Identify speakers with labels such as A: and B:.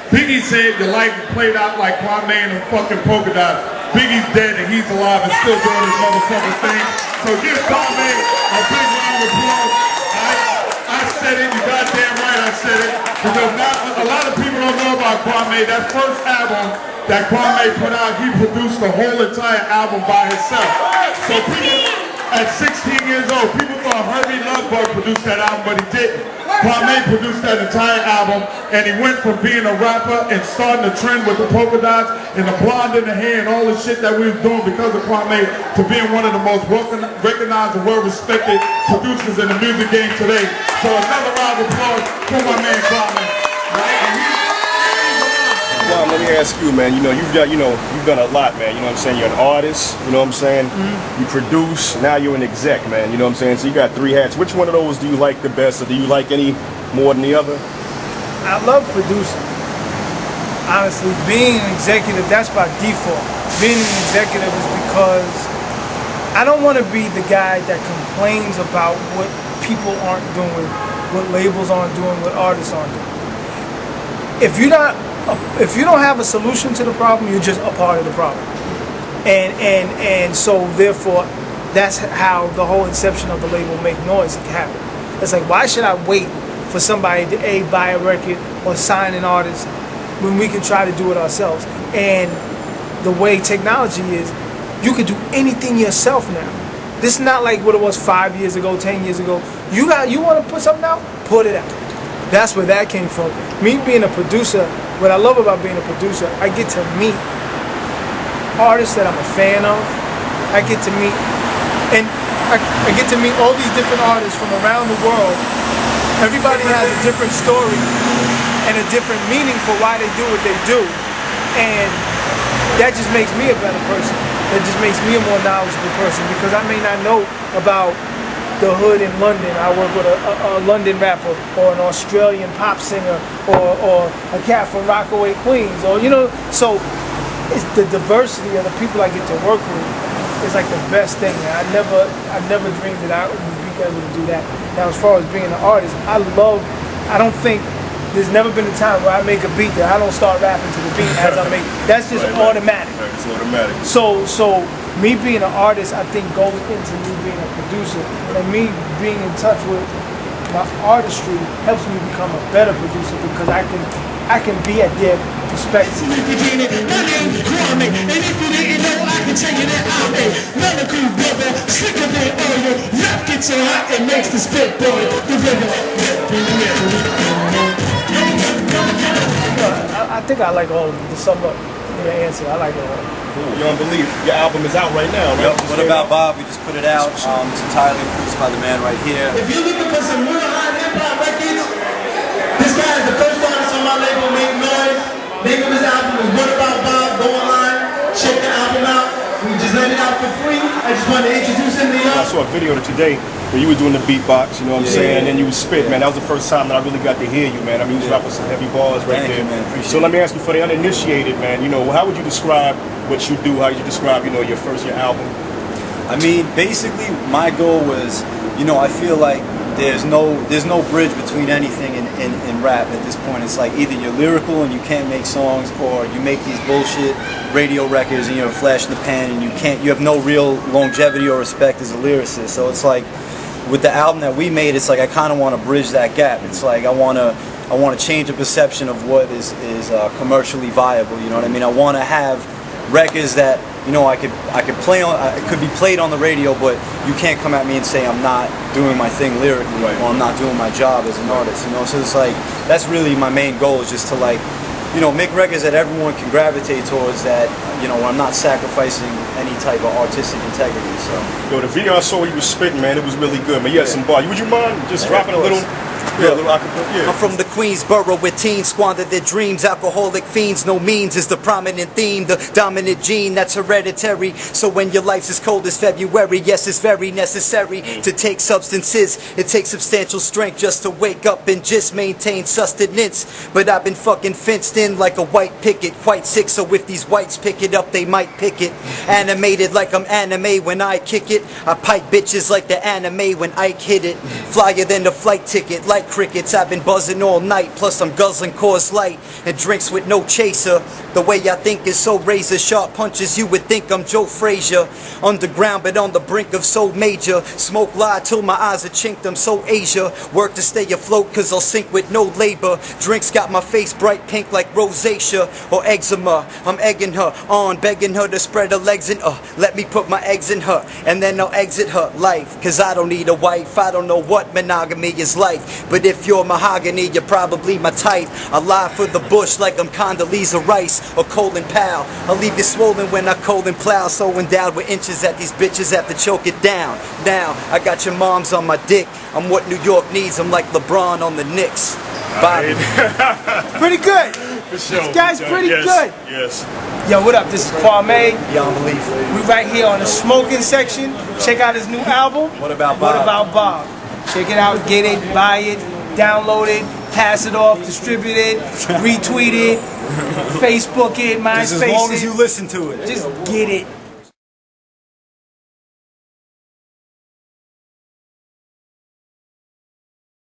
A: Biggie said your life played out like Kwame and the fucking polka dots. Biggie's dead and he's alive and still doing his motherfucking thing. So give Kwame a big round of applause. I said it, you goddamn right I said it. Because a lot of people don't know about Kwame. That first album that Kwame put out, he produced the whole entire album by himself. So people, at 16 years old, people thought Herbie Lovebug produced that album, but he didn't. Kwame produced that entire album, and he went from being a rapper and starting the trend with the polka dots and the blonde in the hair and all the shit that we was doing because of Kwame to being one of the most recognized and well-respected producers in the music game today. So another round of applause for my man Kwame.
B: Well, let me ask you, man, you've done a lot, man, you know what I'm saying? You're an artist, you know what I'm saying? You produce, now you're an exec, man, you know what I'm saying? So you got 3 hats. Which one of those do you like the best, or do you like any more than the other?
C: I love producing. Honestly, being an executive, that's by default. Being an executive is because I don't want to be the guy that complains about what people aren't doing, what labels aren't doing, what artists aren't doing. If you don't have a solution to the problem, you're just a part of the problem. And so therefore, that's how the whole inception of the label Make Noise happened. It's like, why should I wait for somebody to buy a record or sign an artist when we can try to do it ourselves? And the way technology is, you can do anything yourself now. This is not like what it was 5 years ago, 10 years ago. You want to put something out? Put it out. That's where that came from. Me being a producer, what I love about being a producer, I get to meet artists that I'm a fan of. I get to meet, and I get to meet all these different artists from around the world. Everybody has a different story and a different meaning for why they do what they do. And that just makes me a better person. That just makes me a more knowledgeable person, because I may not know about the hood in London. I work with a London rapper, or an Australian pop singer, or a cat from Rockaway, Queens, or so it's the diversity of the people I get to work with is like the best thing. I never dreamed that I would be able to do that. Now, as far as being an artist, I don't think there's never been a time where I make a beat that I don't start rapping to the beat as I make it. That's just automatic.
B: Right, it's automatic.
C: So me being an artist, I think, goes into me being a producer, and me being in touch with my artistry helps me become a better producer, because I can be at their perspective.
D: My name is Kwame, and if you didn't know, I can tell you that I'm a medical brother, slicker than oil. Rap gets so hot, it makes the spit boil. The river.
C: I think I like all of them. To sum up your answer, I like it all.
B: Cool. You don't believe your album is out right now, right?
E: Yep. What About Bob? We just put it out. It's entirely produced by the man right here.
D: If you're looking for some real hot hip-hop records, this guy is the first artist on my label, Make Noise. Name of his album is What About Bob? Go online, check the album out. We just let it out for free. I just wanted to introduce him to y'all.
B: I saw a video today where you were doing the beatbox, you know what I'm saying, and then you would spit, man. That was the first time that I really got to hear you, man. I mean, you was rapping some heavy bars right
E: Thank
B: there.
E: you, man. Appreciate
B: so let me ask you, for the uninitiated, man, how would you describe what you do? How would you describe, your album?
E: I mean, basically, my goal was, I feel like there's no bridge between anything in rap at this point. It's like either you're lyrical and you can't make songs, or you make these bullshit radio records and you're a flash in the pan and you have no real longevity or respect as a lyricist. So it's like, with the album that we made, it's like I kind of want to bridge that gap. It's like I want to change the perception of what is commercially viable. You know what I mean? I want to have records that I could play on. It could be played on the radio, but you can't come at me and say I'm not doing my thing lyrically, or I'm not doing my job as an artist. So it's like that's really my main goal, is just to make records that everyone can gravitate towards, that where I'm not sacrificing any type of artistic integrity. So
B: the video I saw you was spitting, man, it was really good, man. You had some bars. Would you mind just rapping a little? Yeah,
E: I'm from the Queensboro, where teens squander their dreams. Alcoholic fiends, no means is the prominent theme. The dominant gene that's hereditary. So when your life's as cold as February, yes, it's very necessary to take substances. It takes substantial strength just to wake up and just maintain sustenance. But I've been fucking fenced in like a white picket, quite sick. So if these whites pick it up, they might pick it. Animated like I'm anime when I kick it. I pipe bitches like the anime when Ike hit it. Flyer than the flight ticket, like crickets. I've been buzzing all all night. Plus I'm guzzling Coors Light and drinks with no chaser. The way I think is so razor sharp punches, you would think I'm Joe Frazier. Underground but on the brink of so major. Smoke lie till my eyes are chinked, I'm so Asia. Work to stay afloat cause I'll sink with no labor. Drinks got my face bright pink like rosacea or eczema. I'm egging her on, begging her to spread her legs and let me put my eggs in her. And then I'll exit her life, cause I don't need a wife. I don't know what monogamy is like, but if you're mahogany, you're probably my type. I lie for the bush like I'm Condoleezza Rice or Colin Powell. I'll leave you swollen when I colon plow. So endowed with inches that these bitches have to choke it down. Now, I got your moms on my dick. I'm what New York needs, I'm like LeBron on the Knicks. Bobby.
C: Pretty good.
B: For sure.
C: This guy's pretty
B: yes,
C: good.
B: Yes.
C: Yo, what up? This is Kwame.
E: Beyond belief.
C: We right here on the Smoking Section. Check out his new album.
E: What About Bob?
C: What About Bob? Check it out, get it, buy it, download it, pass it off, distribute it, retweet it, Facebook it, MySpace it.
E: Just as long as you listen to it.
C: Just get it.